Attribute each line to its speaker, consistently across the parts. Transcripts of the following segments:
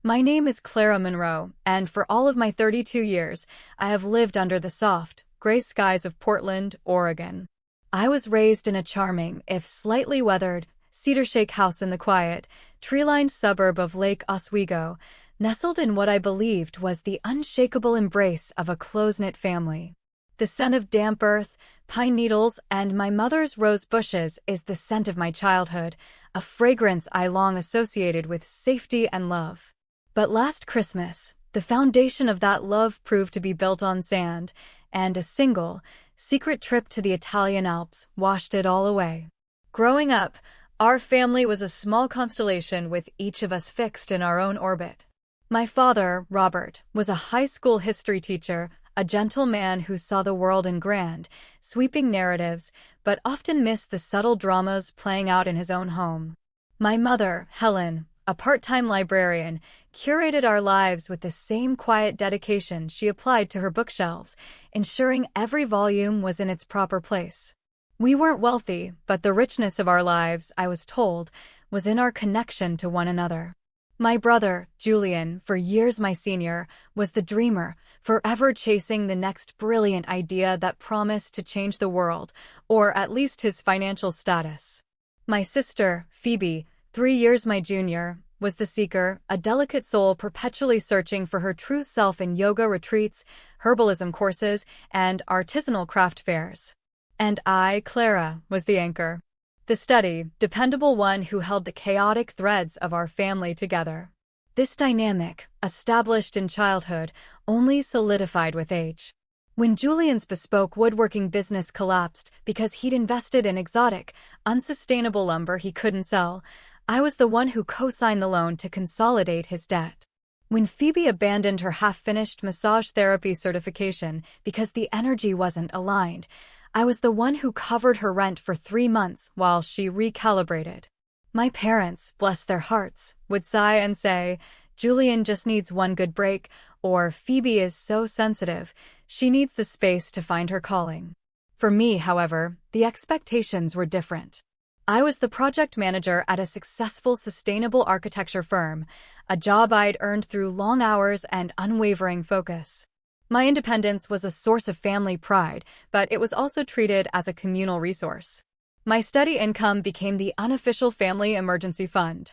Speaker 1: My name is Clara Monroe, and for all of my 32 years, I have lived under the soft, gray skies of Portland, Oregon. I was raised in a charming, if slightly weathered, cedar shake house in the quiet, tree-lined suburb of Lake Oswego, nestled in what I believed was the unshakable embrace of a close-knit family. The scent of damp earth, pine needles, and my mother's rose bushes is the scent of my childhood, a fragrance I long associated with safety and love. But last Christmas, the foundation of that love proved to be built on sand, and a single, secret trip to the Italian Alps washed it all away. Growing up, our family was a small constellation with each of us fixed in our own orbit. My father, Robert, was a high school history teacher, a gentle man who saw the world in grand, sweeping narratives, but often missed the subtle dramas playing out in his own home. My mother, Helen, a part-time librarian, curated our lives with the same quiet dedication she applied to her bookshelves, ensuring every volume was in its proper place. We weren't wealthy, but the richness of our lives, I was told, was in our connection to one another. My brother, Julian, for years my senior, was the dreamer, forever chasing the next brilliant idea that promised to change the world, or at least his financial status. My sister, Phoebe, 3 years my junior, was the seeker, a delicate soul perpetually searching for her true self in yoga retreats, herbalism courses, and artisanal craft fairs. And I, Clara, was the anchor. The steady, dependable one who held the chaotic threads of our family together. This dynamic, established in childhood, only solidified with age. When Julian's bespoke woodworking business collapsed because he'd invested in exotic, unsustainable lumber he couldn't sell, I was the one who co-signed the loan to consolidate his debt. When Phoebe abandoned her half-finished massage therapy certification because the energy wasn't aligned, I was the one who covered her rent for 3 months while she recalibrated. My parents, bless their hearts, would sigh and say, "Julian just needs one good break," or "Phoebe is so sensitive, she needs the space to find her calling." For me, however, the expectations were different. I was the project manager at a successful sustainable architecture firm, a job I'd earned through long hours and unwavering focus. My independence was a source of family pride, but it was also treated as a communal resource. My steady income became the unofficial family emergency fund.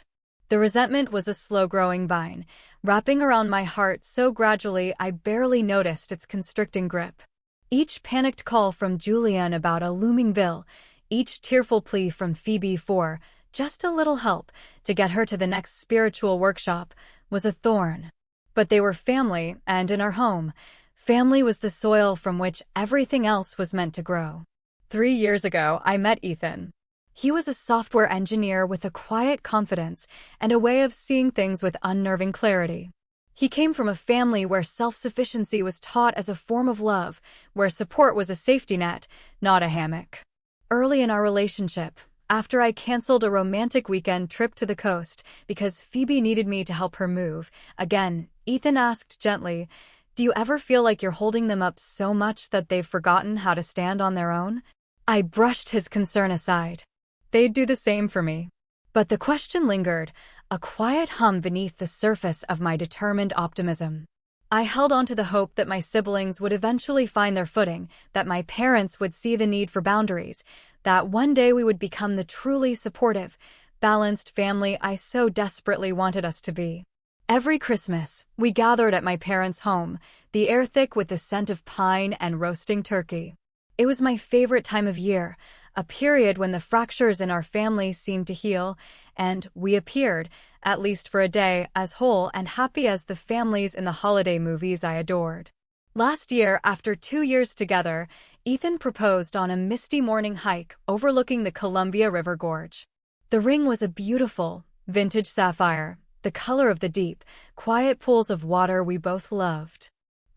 Speaker 1: The resentment was a slow-growing vine, wrapping around my heart so gradually I barely noticed its constricting grip. Each panicked call from Julian about a looming bill, each tearful plea from Phoebe for just a little help to get her to the next spiritual workshop, was a thorn. But they were family, and in our home, family was the soil from which everything else was meant to grow. 3 years ago, I met Ethan. He was a software engineer with a quiet confidence and a way of seeing things with unnerving clarity. He came from a family where self-sufficiency was taught as a form of love, where support was a safety net, not a hammock. Early in our relationship, after I canceled a romantic weekend trip to the coast because Phoebe needed me to help her move, again, Ethan asked gently, "Do you ever feel like you're holding them up so much that they've forgotten how to stand on their own?" I brushed his concern aside. They'd do the same for me. But the question lingered, a quiet hum beneath the surface of my determined optimism. I held on to the hope that my siblings would eventually find their footing, that my parents would see the need for boundaries, that one day we would become the truly supportive, balanced family I so desperately wanted us to be. Every Christmas, we gathered at my parents' home, the air thick with the scent of pine and roasting turkey. It was my favorite time of year, a period when the fractures in our family seemed to heal, and we appeared, at least for a day, as whole and happy as the families in the holiday movies I adored. Last year, after 2 years together, Ethan proposed on a misty morning hike overlooking the Columbia River Gorge. The ring was a beautiful, vintage sapphire, the color of the deep, quiet pools of water we both loved.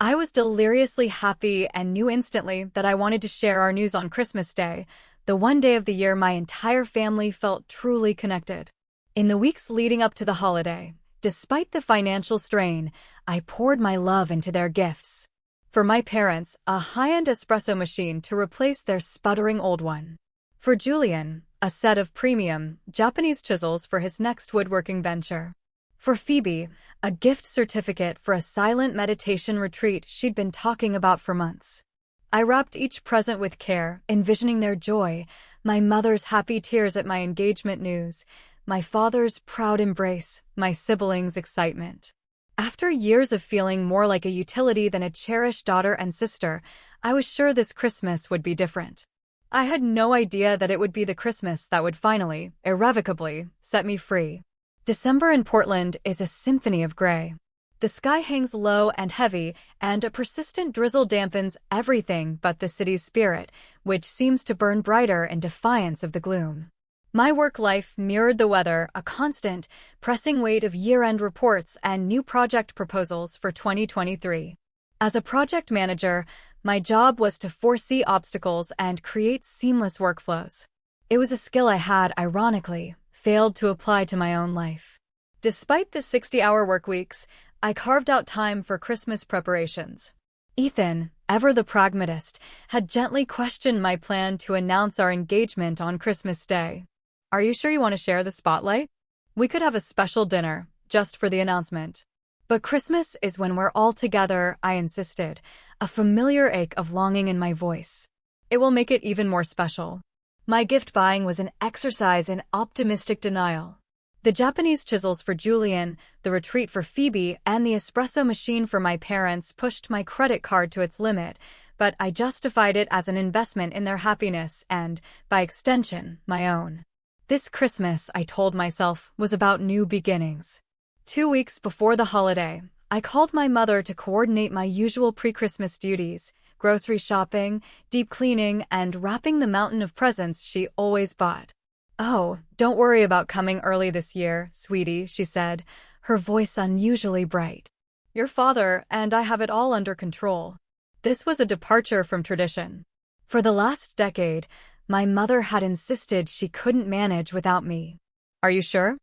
Speaker 1: I was deliriously happy and knew instantly that I wanted to share our news on Christmas Day, the one day of the year my entire family felt truly connected. In the weeks leading up to the holiday, despite the financial strain, I poured my love into their gifts. For my parents, a high-end espresso machine to replace their sputtering old one. For Julian, a set of premium, Japanese chisels for his next woodworking venture. For Phoebe, a gift certificate for a silent meditation retreat she'd been talking about for months. I wrapped each present with care, envisioning their joy, my mother's happy tears at my engagement news, my father's proud embrace, my siblings' excitement. After years of feeling more like a utility than a cherished daughter and sister, I was sure this Christmas would be different. I had no idea that it would be the Christmas that would finally, irrevocably, set me free. December in Portland is a symphony of gray. The sky hangs low and heavy, and a persistent drizzle dampens everything but the city's spirit, which seems to burn brighter in defiance of the gloom. My work life mirrored the weather, a constant, pressing weight of year-end reports and new project proposals for 2023. As a project manager, my job was to foresee obstacles and create seamless workflows. It was a skill I had, ironically, failed to apply to my own life. Despite the 60-hour work weeks, I carved out time for Christmas preparations. Ethan, ever the pragmatist, had gently questioned my plan to announce our engagement on Christmas Day. "Are you sure you want to share the spotlight? We could have a special dinner, just for the announcement." "But Christmas is when we're all together," I insisted, a familiar ache of longing in my voice. "It will make it even more special." My gift buying was an exercise in optimistic denial. The Japanese chisels for Julian, the retreat for Phoebe, and the espresso machine for my parents pushed my credit card to its limit, but I justified it as an investment in their happiness and, by extension, my own. This Christmas, I told myself, was about new beginnings. 2 weeks before the holiday, I called my mother to coordinate my usual pre-Christmas duties, grocery shopping, deep cleaning, and wrapping the mountain of presents she always bought. "Oh, don't worry about coming early this year, sweetie," she said, her voice unusually bright. "Your father and I have it all under control." This was a departure from tradition. For the last decade, my mother had insisted she couldn't manage without me. "Are you sure?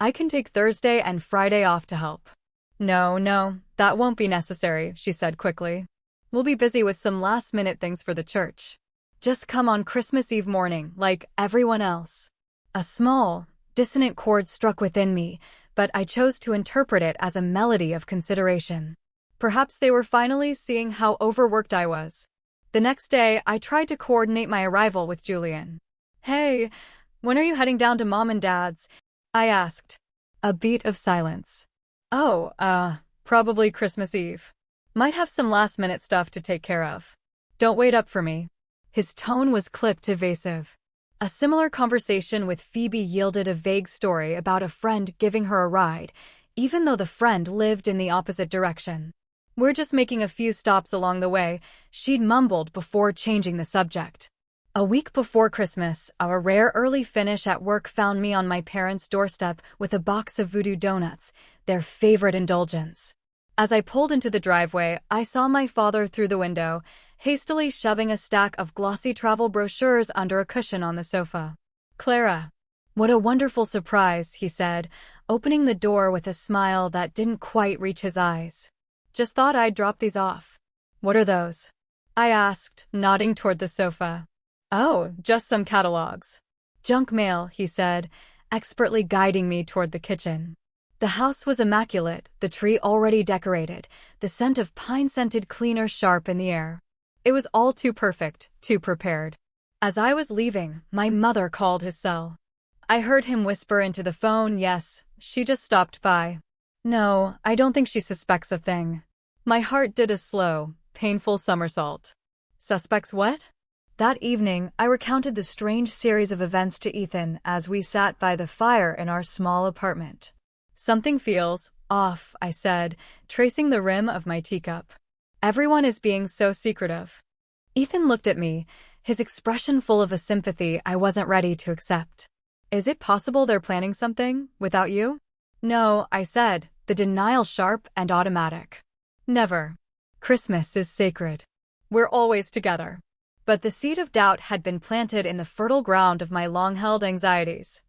Speaker 1: I can take Thursday and Friday off to help." No, that won't be necessary," she said quickly. "We'll be busy with some last-minute things for the church. Just come on Christmas Eve morning, like everyone else." A small, dissonant chord struck within me, but I chose to interpret it as a melody of consideration. Perhaps they were finally seeing how overworked I was. The next day, I tried to coordinate my arrival with Julian. "Hey, when are you heading down to Mom and Dad's?" I asked. A beat of silence. "Oh, probably Christmas Eve. Might have some last-minute stuff to take care of. Don't wait up for me." His tone was clipped evasive. A similar conversation with Phoebe yielded a vague story about a friend giving her a ride, even though the friend lived in the opposite direction. "We're just making a few stops along the way," she'd mumbled before changing the subject. A week before Christmas, our rare early finish at work found me on my parents' doorstep with a box of Voodoo Donuts, their favorite indulgence. As I pulled into the driveway, I saw my father through the window, hastily shoving a stack of glossy travel brochures under a cushion on the sofa. "Clara, what a wonderful surprise," he said, opening the door with a smile that didn't quite reach his eyes. "Just thought I'd drop these off." "What are those?" I asked, nodding toward the sofa. "Oh, just some catalogs." "Junk mail," he said, expertly guiding me toward the kitchen. The house was immaculate, the tree already decorated, the scent of pine-scented cleaner sharp in the air. It was all too perfect, too prepared. As I was leaving, my mother called his cell. I heard him whisper into the phone, "Yes, she just stopped by." No, I don't think she suspects a thing. My heart did a slow, painful somersault. Suspects what? That evening, I recounted the strange series of events to Ethan as we sat by the fire in our small apartment. "Something feels off," I said, tracing the rim of my teacup. "Everyone is being so secretive." Ethan looked at me, his expression full of a sympathy I wasn't ready to accept. "Is it possible they're planning something, without you?" "No," I said, the denial sharp and automatic. "Never. Christmas is sacred. We're always together." But the seed of doubt had been planted in the fertile ground of my long-held anxieties.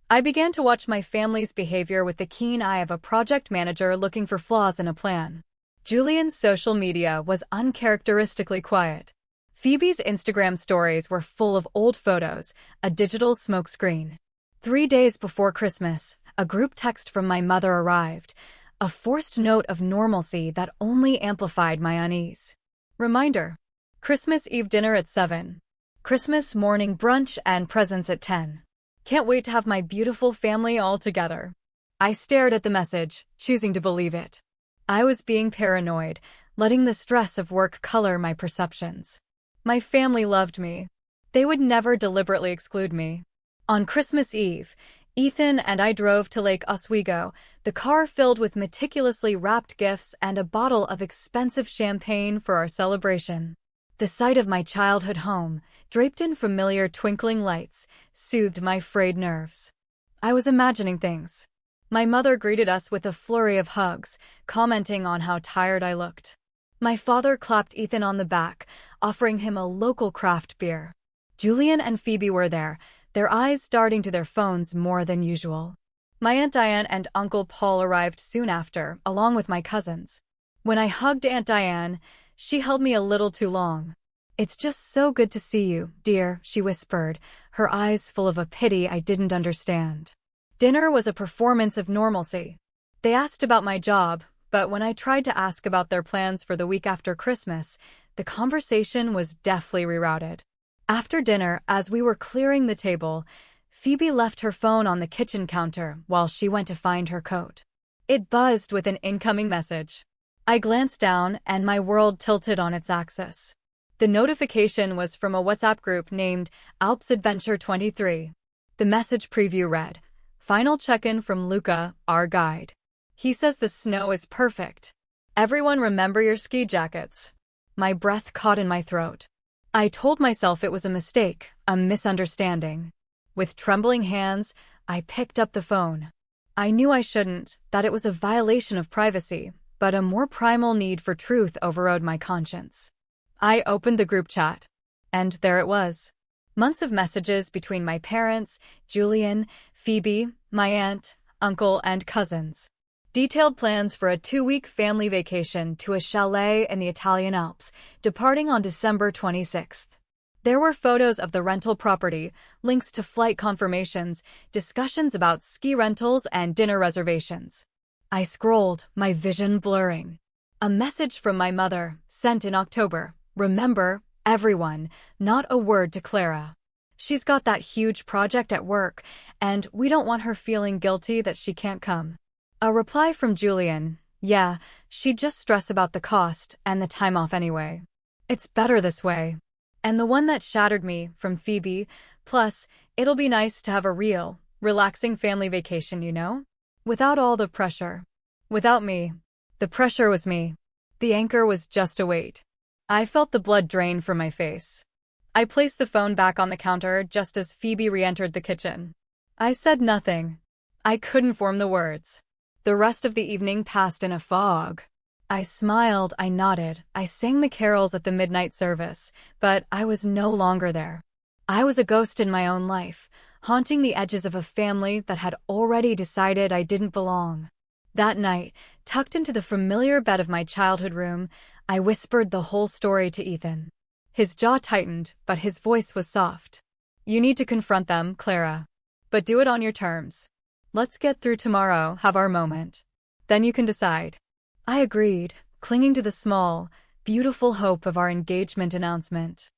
Speaker 1: I began to watch my family's behavior with the keen eye of a project manager looking for flaws in a plan. Julian's social media was uncharacteristically quiet. Phoebe's Instagram stories were full of old photos, a digital smokescreen. 3 days before Christmas, a group text from my mother arrived, a forced note of normalcy that only amplified my unease. Reminder: Christmas Eve dinner at 7. Christmas morning brunch and presents at 10. Can't wait to have my beautiful family all together. I stared at the message, choosing to believe it. I was being paranoid, letting the stress of work color my perceptions. My family loved me. They would never deliberately exclude me. On Christmas Eve, Ethan and I drove to Lake Oswego, the car filled with meticulously wrapped gifts and a bottle of expensive champagne for our celebration. The sight of my childhood home, draped in familiar twinkling lights, soothed my frayed nerves. I was imagining things. My mother greeted us with a flurry of hugs, commenting on how tired I looked. My father clapped Ethan on the back, offering him a local craft beer. Julian and Phoebe were there, their eyes darting to their phones more than usual. My Aunt Diane and Uncle Paul arrived soon after, along with my cousins. When I hugged Aunt Diane, she held me a little too long. "It's just so good to see you, dear," she whispered, her eyes full of a pity I didn't understand. Dinner was a performance of normalcy. They asked about my job, but when I tried to ask about their plans for the week after Christmas, the conversation was deftly rerouted. After dinner, as we were clearing the table, Phoebe left her phone on the kitchen counter while she went to find her coat. It buzzed with an incoming message. I glanced down, and my world tilted on its axis. The notification was from a WhatsApp group named Alps Adventure 23. The message preview read, "Final check-in from Luca, our guide. He says the snow is perfect. Everyone remember your ski jackets." My breath caught in my throat. I told myself it was a mistake, a misunderstanding. With trembling hands, I picked up the phone. I knew I shouldn't, that it was a violation of privacy, but a more primal need for truth overrode my conscience. I opened the group chat. And there it was. Months of messages between my parents, Julian, Phoebe, my aunt, uncle, and cousins. Detailed plans for a 2-week family vacation to a chalet in the Italian Alps, departing on December 26th. There were photos of the rental property, links to flight confirmations, discussions about ski rentals and dinner reservations. I scrolled, my vision blurring. A message from my mother, sent in October. "Remember, everyone, not a word to Clara. She's got that huge project at work, and we don't want her feeling guilty that she can't come." A reply from Julian, "Yeah, she'd just stress about the cost and the time off anyway. It's better this way." And the one that shattered me, from Phoebe, "Plus, it'll be nice to have a real, relaxing family vacation, you know? Without all the pressure." Without me. The pressure was me. The anchor was just a weight. I felt the blood drain from my face. I placed the phone back on the counter just as Phoebe re-entered the kitchen. I said nothing. I couldn't form the words. The rest of the evening passed in a fog. I smiled, I nodded, I sang the carols at the midnight service, but I was no longer there. I was a ghost in my own life, haunting the edges of a family that had already decided I didn't belong. That night, tucked into the familiar bed of my childhood room, I whispered the whole story to Ethan. His jaw tightened, but his voice was soft. "You need to confront them, Clara. But do it on your terms. Let's get through tomorrow, have our moment. Then you can decide." I agreed, clinging to the small, beautiful hope of our engagement announcement.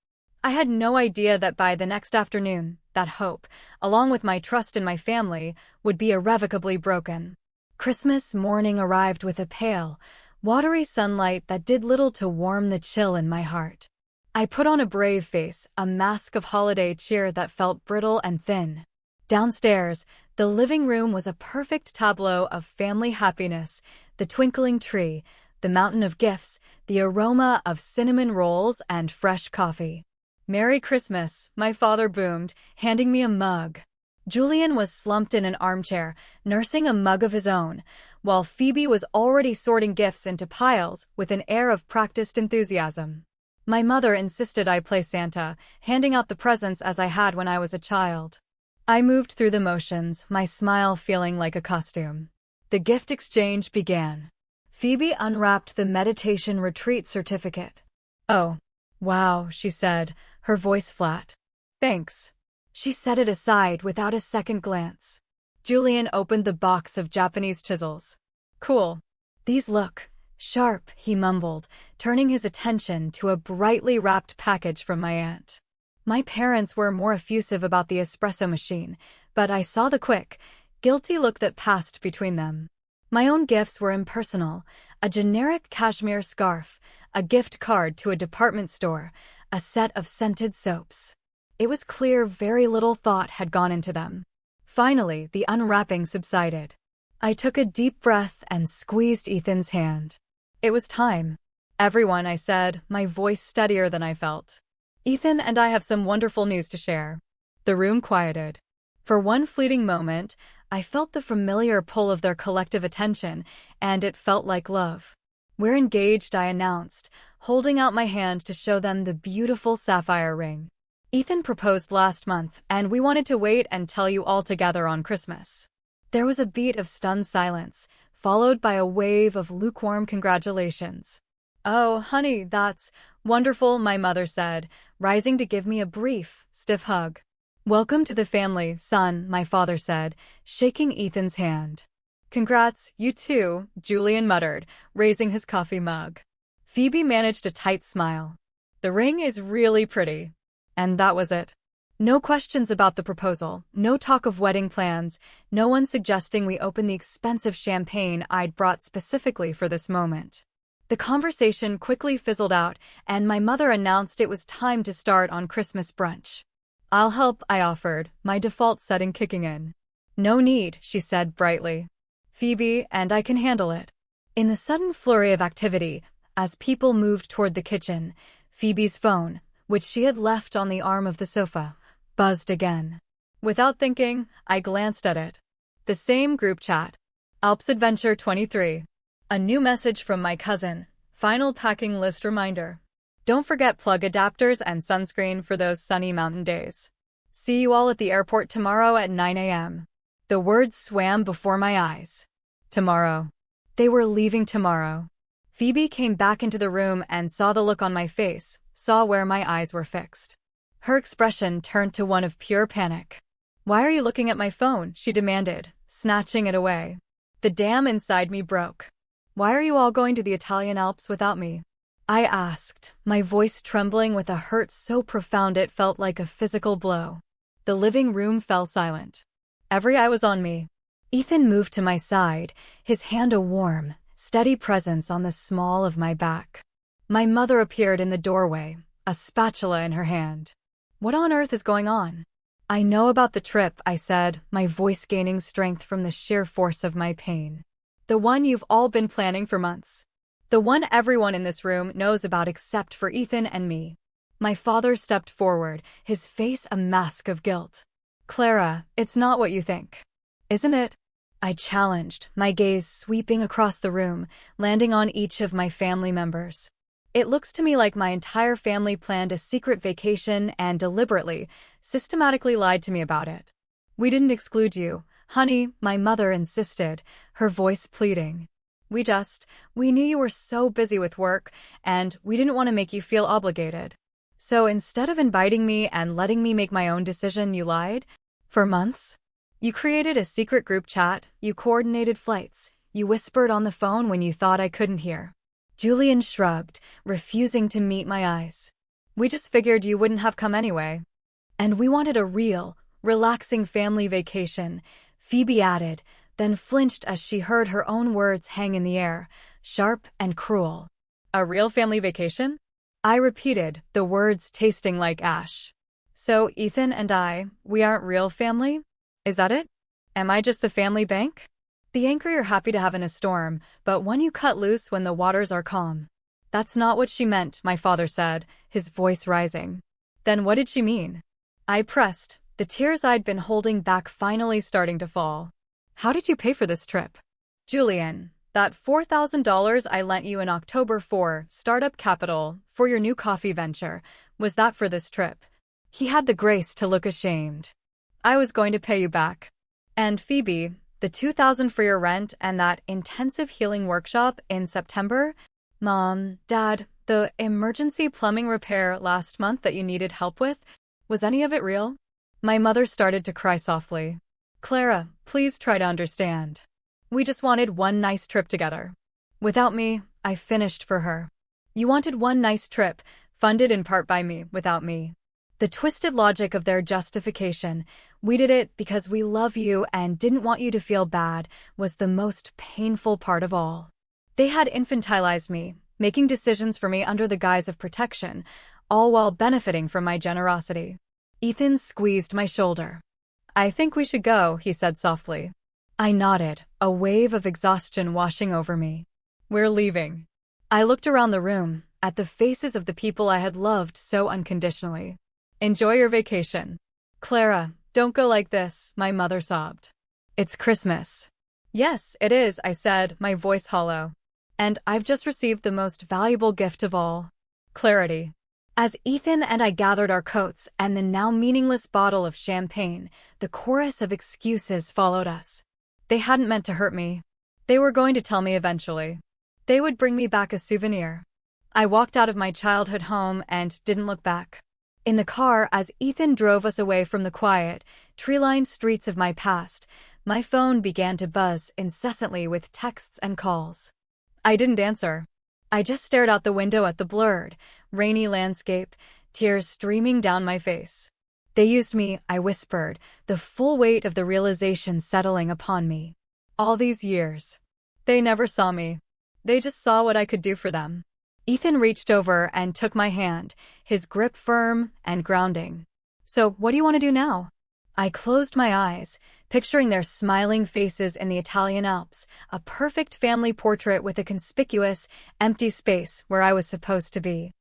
Speaker 1: I had no idea that by the next afternoon, that hope, along with my trust in my family, would be irrevocably broken. Christmas morning arrived with a pale, watery sunlight that did little to warm the chill in my heart. I put on a brave face, a mask of holiday cheer that felt brittle and thin. Downstairs, the living room was a perfect tableau of family happiness, the twinkling tree, the mountain of gifts, the aroma of cinnamon rolls and fresh coffee. "Merry Christmas," my father boomed, handing me a mug. Julian was slumped in an armchair, nursing a mug of his own, while Phoebe was already sorting gifts into piles with an air of practiced enthusiasm. My mother insisted I play Santa, handing out the presents as I had when I was a child. I moved through the motions, my smile feeling like a costume. The gift exchange began. Phoebe unwrapped the meditation retreat certificate. "Oh, wow," she said, her voice flat. "Thanks." She set it aside without a second glance. Julian opened the box of Japanese chisels. Cool. These look sharp, he mumbled, turning his attention to a brightly wrapped package from my aunt. My parents were more effusive about the espresso machine, but I saw the quick, guilty look that passed between them. My own gifts were impersonal: a generic cashmere scarf, a gift card to a department store, a set of scented soaps. It was clear very little thought had gone into them. Finally, the unwrapping subsided. I took a deep breath and squeezed Ethan's hand. It was time. Everyone, I said, my voice steadier than I felt. Ethan and I have some wonderful news to share. The room quieted. For one fleeting moment, I felt the familiar pull of their collective attention, and it felt like love. We're engaged, I announced, holding out my hand to show them the beautiful sapphire ring. Ethan proposed last month, and we wanted to wait and tell you all together on Christmas. There was a beat of stunned silence, followed by a wave of lukewarm congratulations. Oh, honey, that's wonderful, my mother said, rising to give me a brief, stiff hug. Welcome to the family, son, my father said, shaking Ethan's hand. Congrats, you too, Julian muttered, raising his coffee mug. Phoebe managed a tight smile. The ring is really pretty. And that was it. No questions about the proposal, no talk of wedding plans, no one suggesting we open the expensive champagne I'd brought specifically for this moment. The conversation quickly fizzled out, and my mother announced it was time to start on Christmas brunch. I'll help, I offered, my default setting kicking in. No need, she said brightly. Phoebe and I can handle it. In the sudden flurry of activity, as people moved toward the kitchen, Phoebe's phone, which she had left on the arm of the sofa, buzzed again. Without thinking, I glanced at it. The same group chat. Alps Adventure 23. A new message from my cousin. Final packing list reminder. Don't forget plug adapters and sunscreen for those sunny mountain days. See you all at the airport tomorrow at 9 a.m. The words swam before my eyes. Tomorrow. They were leaving tomorrow. Phoebe came back into the room and saw the look on my face, saw where my eyes were fixed. Her expression turned to one of pure panic. Why are you looking at my phone? She demanded, snatching it away. The dam inside me broke. Why are you all going to the Italian Alps without me? I asked, my voice trembling with a hurt so profound it felt like a physical blow. The living room fell silent. Every eye was on me. Ethan moved to my side, his hand a warm, steady presence on the small of my back. My mother appeared in the doorway, a spatula in her hand. What on earth is going on? I know about the trip, I said, my voice gaining strength from the sheer force of my pain. The one you've all been planning for months. The one everyone in this room knows about except for Ethan and me. My father stepped forward, his face a mask of guilt. Clara, it's not what you think. Isn't it? I challenged, my gaze sweeping across the room, landing on each of my family members. It looks to me like my entire family planned a secret vacation and deliberately, systematically lied to me about it. We didn't exclude you, honey, my mother insisted, her voice pleading. We knew you were so busy with work, and we didn't want to make you feel obligated. So instead of inviting me and letting me make my own decision, you lied? For months? You created a secret group chat, you coordinated flights, you whispered on the phone when you thought I couldn't hear. Julian shrugged, refusing to meet my eyes. We just figured you wouldn't have come anyway. And we wanted a real, relaxing family vacation, Phoebe added, then flinched as she heard her own words hang in the air, sharp and cruel. A real family vacation? I repeated, the words tasting like ash. So Ethan and I, we aren't real family? Is that it? Am I just the family bank? The anchor you're happy to have in a storm, but one you cut loose when the waters are calm. That's not what she meant, my father said, his voice rising. Then what did she mean? I pressed, the tears I'd been holding back finally starting to fall. How did you pay for this trip? Julian, that $4,000 I lent you in October for startup capital for your new coffee venture, was that for this trip? He had the grace to look ashamed. I was going to pay you back. And Phoebe, the $2,000 for your rent and that intensive healing workshop in September? Mom, Dad, the emergency plumbing repair last month that you needed help with? Was any of it real? My mother started to cry softly. Clara, please try to understand. We just wanted one nice trip together. Without me, I finished for her. You wanted one nice trip, funded in part by me, without me. The twisted logic of their justification, we did it because we love you and didn't want you to feel bad, was the most painful part of all. They had infantilized me, making decisions for me under the guise of protection, all while benefiting from my generosity. Ethan squeezed my shoulder. I think we should go, he said softly. I nodded, a wave of exhaustion washing over me. We're leaving. I looked around the room, at the faces of the people I had loved so unconditionally. Enjoy your vacation. Clara, don't go like this, my mother sobbed. It's Christmas. Yes, it is, I said, my voice hollow. And I've just received the most valuable gift of all. Clarity. As Ethan and I gathered our coats and the now meaningless bottle of champagne, the chorus of excuses followed us. They hadn't meant to hurt me. They were going to tell me eventually. They would bring me back a souvenir. I walked out of my childhood home and didn't look back. In the car, as Ethan drove us away from the quiet, tree-lined streets of my past, my phone began to buzz incessantly with texts and calls. I didn't answer. I just stared out the window at the blurred, rainy landscape, tears streaming down my face. They used me, I whispered, the full weight of the realization settling upon me. All these years. They never saw me. They just saw what I could do for them. Ethan reached over and took my hand, his grip firm and grounding. So, what do you want to do now? I closed my eyes, picturing their smiling faces in the Italian Alps, a perfect family portrait with a conspicuous, empty space where I was supposed to be.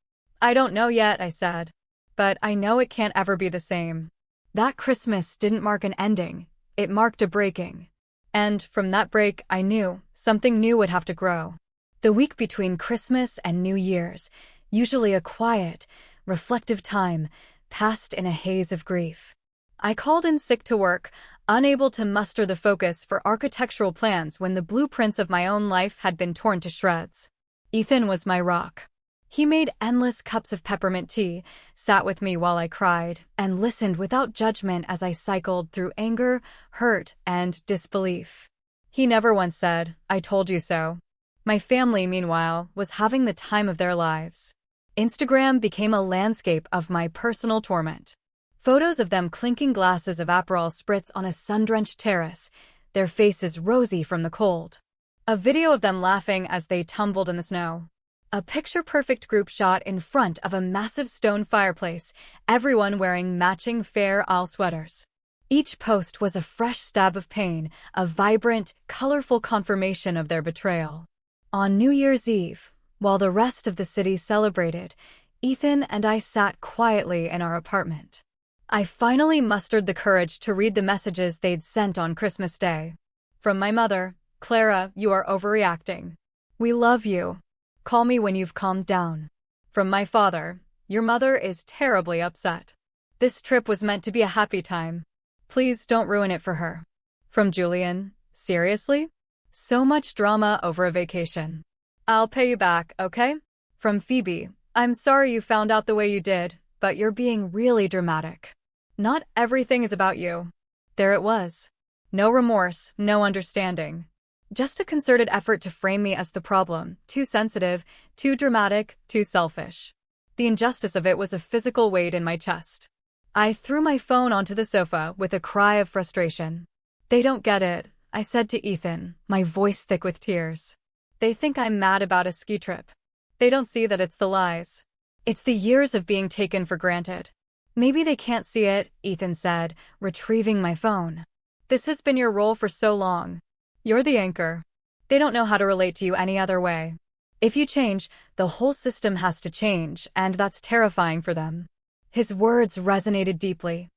Speaker 1: I don't know yet, I said. But I know it can't ever be the same. That Christmas didn't mark an ending, it marked a breaking. And from that break, I knew something new would have to grow. The week between Christmas and New Year's, usually a quiet, reflective time, passed in a haze of grief. I called in sick to work, unable to muster the focus for architectural plans when the blueprints of my own life had been torn to shreds. Ethan was my rock. He made endless cups of peppermint tea, sat with me while I cried, and listened without judgment as I cycled through anger, hurt, and disbelief. He never once said, "I told you so." My family, meanwhile, was having the time of their lives. Instagram became a landscape of my personal torment. Photos of them clinking glasses of Aperol Spritz on a sun-drenched terrace, their faces rosy from the cold. A video of them laughing as they tumbled in the snow. A picture-perfect group shot in front of a massive stone fireplace, everyone wearing matching Fair Isle sweaters. Each post was a fresh stab of pain, a vibrant, colorful confirmation of their betrayal. On New Year's Eve, while the rest of the city celebrated, Ethan and I sat quietly in our apartment. I finally mustered the courage to read the messages they'd sent on Christmas Day. From my mother, "Clara, you are overreacting. We love you. Call me when you've calmed down." From my father, "Your mother is terribly upset. This trip was meant to be a happy time. Please don't ruin it for her." From Julian, "Seriously? So much drama over a vacation. I'll pay you back, okay?" From Phoebe, "I'm sorry you found out the way you did, but you're being really dramatic. Not everything is about you." There it was. No remorse, no understanding. Just a concerted effort to frame me as the problem, too sensitive, too dramatic, too selfish. The injustice of it was a physical weight in my chest. I threw my phone onto the sofa with a cry of frustration. "They don't get it," I said to Ethan, my voice thick with tears. "They think I'm mad about a ski trip. They don't see that it's the lies. It's the years of being taken for granted." "Maybe they can't see it," Ethan said, retrieving my phone. "This has been your role for so long. You're the anchor. They don't know how to relate to you any other way. If you change, the whole system has to change, and that's terrifying for them." His words resonated deeply.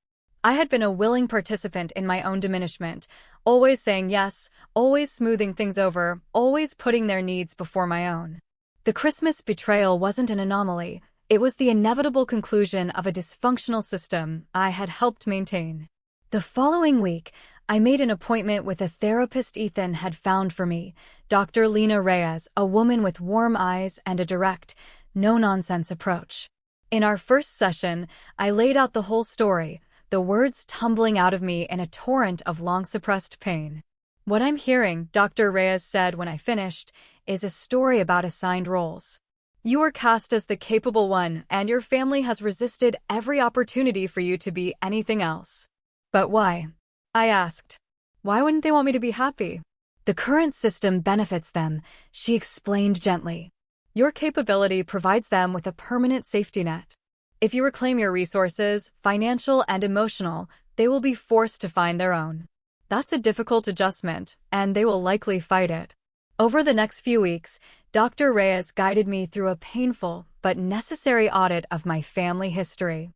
Speaker 1: I had been a willing participant in my own diminishment, always saying yes, always smoothing things over, always putting their needs before my own. The Christmas betrayal wasn't an anomaly. It was the inevitable conclusion of a dysfunctional system I had helped maintain. The following week, I made an appointment with a therapist Ethan had found for me, Dr. Lena Reyes, a woman with warm eyes and a direct, no-nonsense approach. In our first session, I laid out the whole story, the words tumbling out of me in a torrent of long-suppressed pain. "What I'm hearing," Dr. Reyes said when I finished, "is a story about assigned roles. You were cast as the capable one, and your family has resisted every opportunity for you to be anything else." "But why?" I asked. "Why wouldn't they want me to be happy?" "The current system benefits them," she explained gently. "Your capability provides them with a permanent safety net. If you reclaim your resources, financial and emotional, they will be forced to find their own. That's a difficult adjustment, and they will likely fight it." Over the next few weeks, Dr. Reyes guided me through a painful but necessary audit of my family history.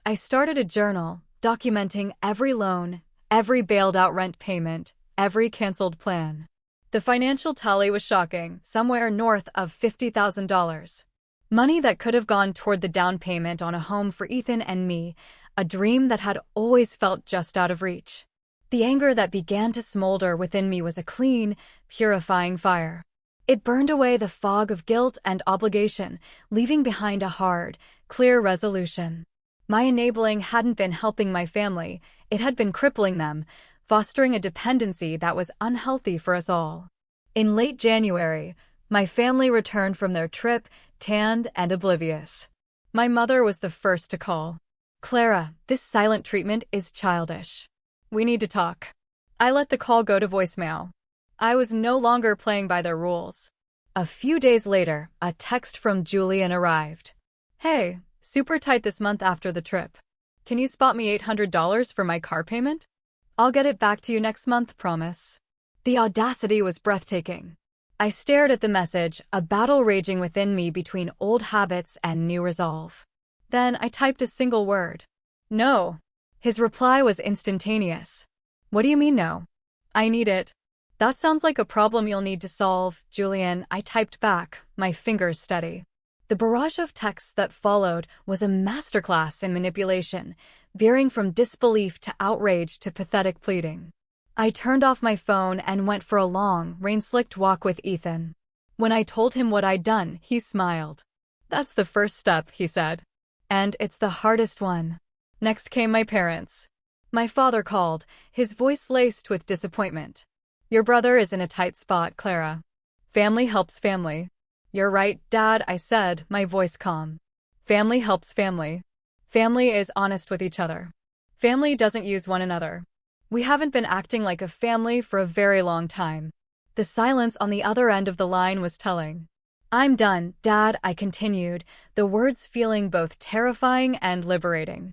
Speaker 1: I started a journal, documenting every loan, every bailed-out rent payment, every canceled plan. The financial tally was shocking, somewhere north of $50,000. Money that could have gone toward the down payment on a home for Ethan and me, a dream that had always felt just out of reach. The anger that began to smolder within me was a clean, purifying fire. It burned away the fog of guilt and obligation, leaving behind a hard, clear resolution. My enabling hadn't been helping my family, it had been crippling them, fostering a dependency that was unhealthy for us all. In late January, my family returned from their trip, tanned and oblivious. My mother was the first to call. "Clara, this silent treatment is childish. We need to talk." I let the call go to voicemail. I was no longer playing by their rules. A few days later, a text from Julian arrived. "Hey, super tight this month after the trip. Can you spot me $800 for my car payment? I'll get it back to you next month, promise." The audacity was breathtaking. I stared at the message, a battle raging within me between old habits and new resolve. Then I typed a single word. "No." His reply was instantaneous. "What do you mean no?" "I need it." "That sounds like a problem you'll need to solve, Julian," I typed back, my fingers steady. The barrage of texts that followed was a masterclass in manipulation, veering from disbelief to outrage to pathetic pleading. I turned off my phone and went for a long, rain-slicked walk with Ethan. When I told him what I'd done, he smiled. "That's the first step," he said. "And it's the hardest one." Next came my parents. My father called, his voice laced with disappointment. "Your brother is in a tight spot, Clara. Family helps family." "You're right, Dad," I said, my voice calm. "Family helps family. Family is honest with each other. Family doesn't use one another. We haven't been acting like a family for a very long time." The silence on the other end of the line was telling. "I'm done, Dad," I continued, the words feeling both terrifying and liberating.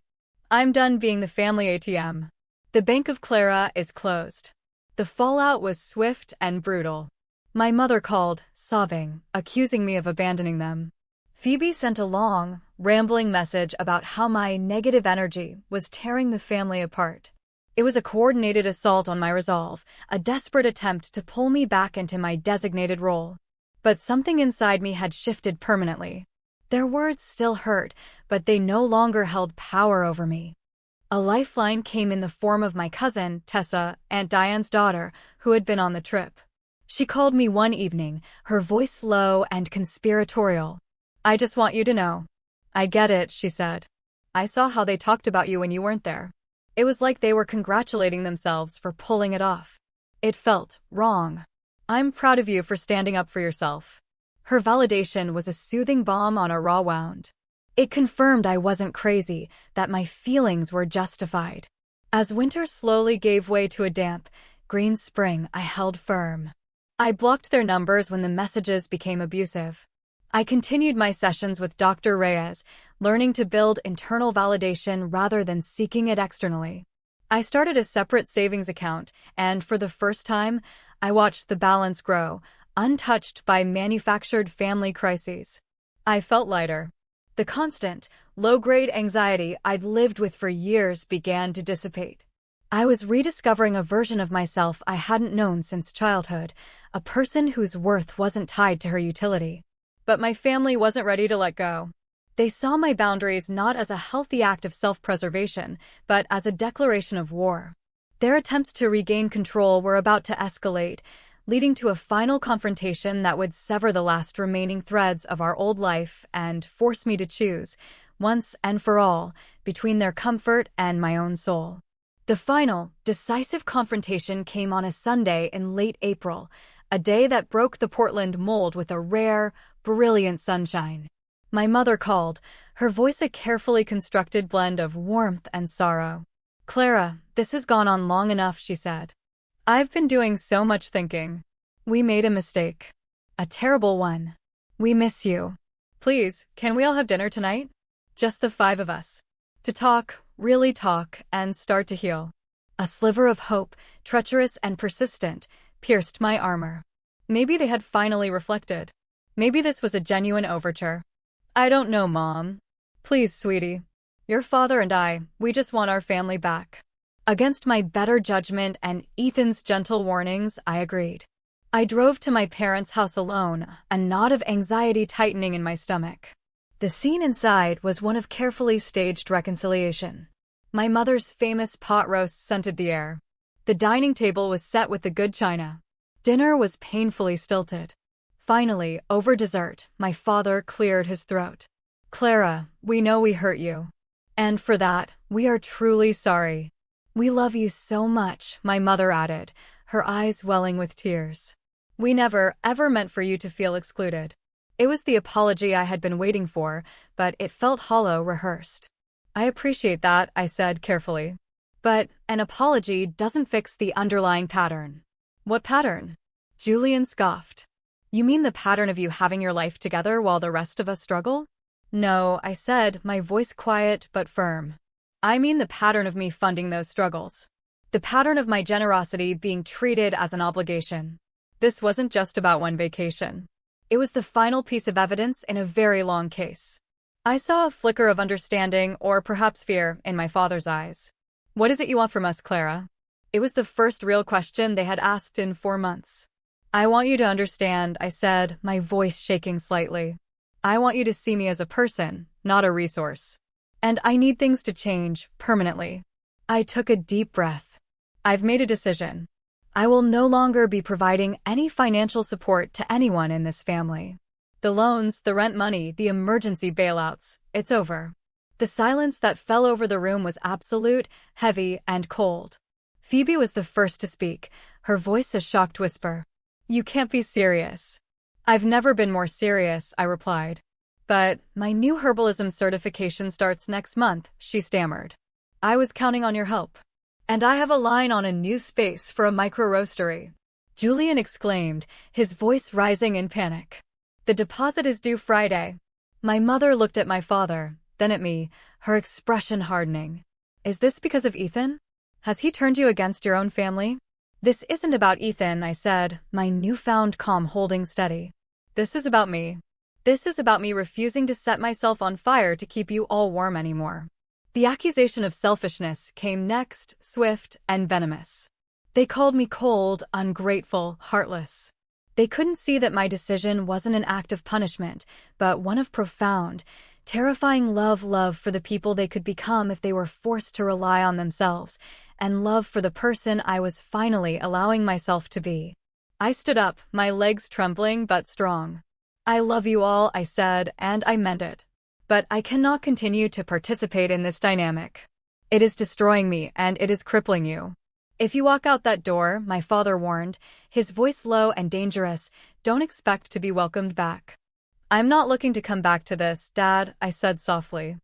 Speaker 1: "I'm done being the family ATM. The Bank of Clara is closed." The fallout was swift and brutal. My mother called, sobbing, accusing me of abandoning them. Phoebe sent a long, rambling message about how my negative energy was tearing the family apart. It was a coordinated assault on my resolve, a desperate attempt to pull me back into my designated role. But something inside me had shifted permanently. Their words still hurt, but they no longer held power over me. A lifeline came in the form of my cousin, Tessa, Aunt Diane's daughter, who had been on the trip. She called me one evening, her voice low and conspiratorial. "I just want you to know." "I get it," she said. "I saw how they talked about you when you weren't there. It was like they were congratulating themselves for pulling it off. It felt wrong. I'm proud of you for standing up for yourself." Her validation was a soothing balm on a raw wound. It confirmed I wasn't crazy, that my feelings were justified. As winter slowly gave way to a damp, green spring, I held firm. I blocked their numbers when the messages became abusive. I continued my sessions with Dr. Reyes, learning to build internal validation rather than seeking it externally. I started a separate savings account, and for the first time, I watched the balance grow, untouched by manufactured family crises. I felt lighter. The constant, low-grade anxiety I'd lived with for years began to dissipate. I was rediscovering a version of myself I hadn't known since childhood, a person whose worth wasn't tied to her utility. But my family wasn't ready to let go. They saw my boundaries not as a healthy act of self-preservation, but as a declaration of war. Their attempts to regain control were about to escalate, leading to a final confrontation that would sever the last remaining threads of our old life and force me to choose once and for all, between their comfort and my own soul. The final, decisive confrontation came on a Sunday in late April, a day that broke the Portland mold with a rare, brilliant sunshine. My mother called, her voice a carefully constructed blend of warmth and sorrow. "Clara, this has gone on long enough," she said. "I've been doing so much thinking. We made a mistake. A terrible one. We miss you. Please, can we all have dinner tonight? Just the five of us. To talk, really talk, and start to heal." A sliver of hope, treacherous and persistent, pierced my armor. Maybe they had finally reflected. Maybe this was a genuine overture. "I don't know, Mom. Please, sweetie. Your father and I, we just want our family back." Against my better judgment and Ethan's gentle warnings, I agreed. I drove to my parents' house alone, a knot of anxiety tightening in my stomach. The scene inside was one of carefully staged reconciliation. My mother's famous pot roast scented the air. The dining table was set with the good china. Dinner was painfully stilted. Finally, over dessert, my father cleared his throat. "Clara, we know we hurt you. And for that, we are truly sorry. We love you so much," my mother added, her eyes welling with tears. "We never, ever meant for you to feel excluded." It was the apology I had been waiting for, but it felt hollow, rehearsed. "I appreciate that," I said carefully. "But an apology doesn't fix the underlying pattern." "What pattern?" Julian scoffed. "You mean the pattern of you having your life together while the rest of us struggle?" "No," I said, my voice quiet but firm. "I mean the pattern of me funding those struggles. The pattern of my generosity being treated as an obligation. This wasn't just about one vacation. It was the final piece of evidence in a very long case." I saw a flicker of understanding, or perhaps fear, in my father's eyes. "What is it you want from us, Clara?" It was the first real question they had asked in 4 months. "I want you to understand," I said, my voice shaking slightly. "I want you to see me as a person, not a resource. And I need things to change, permanently." I took a deep breath. "I've made a decision. I will no longer be providing any financial support to anyone in this family. The loans, the rent money, the emergency bailouts, it's over." The silence that fell over the room was absolute, heavy, and cold. Phoebe was the first to speak, her voice a shocked whisper. "You can't be serious." "I've never been more serious," I replied. "But my new herbalism certification starts next month," she stammered. "I was counting on your help. And I have a line on a new space for a micro-roastery," Julian exclaimed, his voice rising in panic. "The deposit is due Friday." My mother looked at my father, then at me, her expression hardening. "Is this because of Ethan? Has he turned you against your own family?" "This isn't about Ethan," I said, my newfound calm holding steady. "This is about me. This is about me refusing to set myself on fire to keep you all warm anymore." The accusation of selfishness came next, swift and venomous. They called me cold, ungrateful, heartless. They couldn't see that my decision wasn't an act of punishment, but one of profound, terrifying love for the people they could become if they were forced to rely on themselves, and love for the person I was finally allowing myself to be. I stood up, my legs trembling but strong. "I love you all," I said, and I meant it. "But I cannot continue to participate in this dynamic. It is destroying me, and it is crippling you. If you walk out that door," my father warned, his voice low and dangerous, "don't expect to be welcomed back." "I'm not looking to come back to this, Dad," I said softly.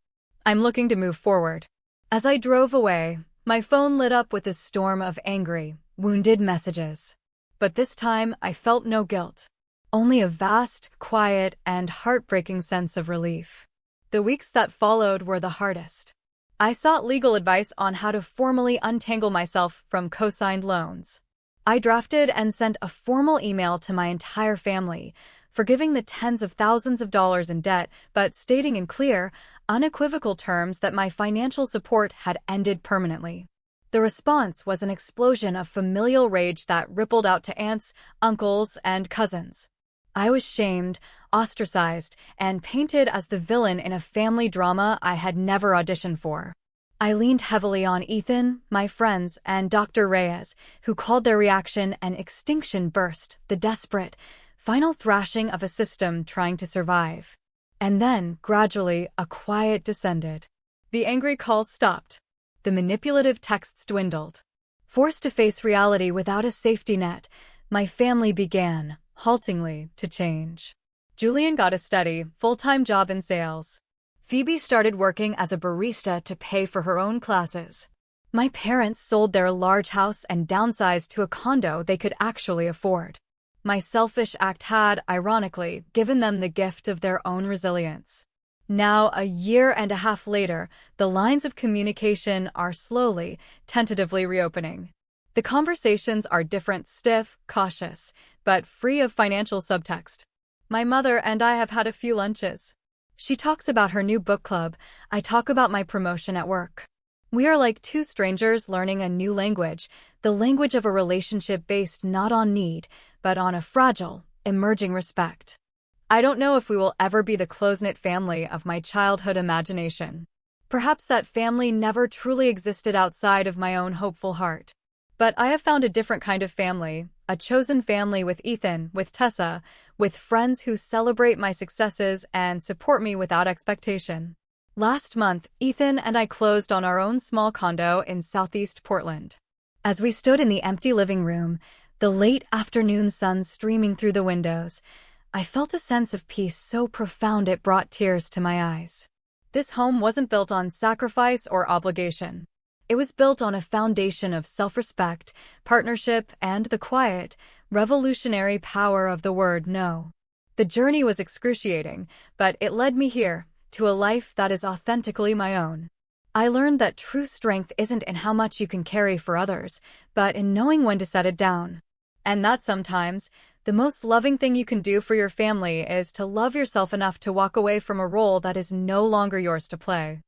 Speaker 1: "I'm looking to move forward." As I drove away, my phone lit up with a storm of angry, wounded messages. But this time, I felt no guilt. Only a vast, quiet, and heartbreaking sense of relief. The weeks that followed were the hardest. I sought legal advice on how to formally untangle myself from co-signed loans. I drafted and sent a formal email to my entire family, forgiving the tens of thousands of dollars in debt, but stating in clear, unequivocal terms that my financial support had ended permanently. The response was an explosion of familial rage that rippled out to aunts, uncles, and cousins. I was shamed, ostracized, and painted as the villain in a family drama I had never auditioned for. I leaned heavily on Ethan, my friends, and Dr. Reyes, who called their reaction an extinction burst, the desperate, final thrashing of a system trying to survive. And then, gradually, a quiet descended. The angry calls stopped. The manipulative texts dwindled. Forced to face reality without a safety net, my family began, haltingly, to change. Julian got a steady, full-time job in sales. Phoebe started working as a barista to pay for her own classes. My parents sold their large house and downsized to a condo they could actually afford. My selfish act had, ironically, given them the gift of their own resilience. Now, a year and a half later, the lines of communication are slowly, tentatively reopening. The conversations are different, stiff, cautious, but free of financial subtext. My mother and I have had a few lunches. She talks about her new book club. I talk about my promotion at work. We are like two strangers learning a new language, the language of a relationship based not on need, but on a fragile, emerging respect. I don't know if we will ever be the close-knit family of my childhood imagination. Perhaps that family never truly existed outside of my own hopeful heart. But I have found a different kind of family, a chosen family with Ethan, with Tessa, with friends who celebrate my successes and support me without expectation. Last month, Ethan and I closed on our own small condo in Southeast Portland. As we stood in the empty living room, the late afternoon sun streaming through the windows, I felt a sense of peace so profound it brought tears to my eyes. This home wasn't built on sacrifice or obligation. It was built on a foundation of self-respect, partnership, and the quiet, revolutionary power of the word no. The journey was excruciating, but it led me here, to a life that is authentically my own. I learned that true strength isn't in how much you can carry for others, but in knowing when to set it down. And that sometimes, the most loving thing you can do for your family is to love yourself enough to walk away from a role that is no longer yours to play.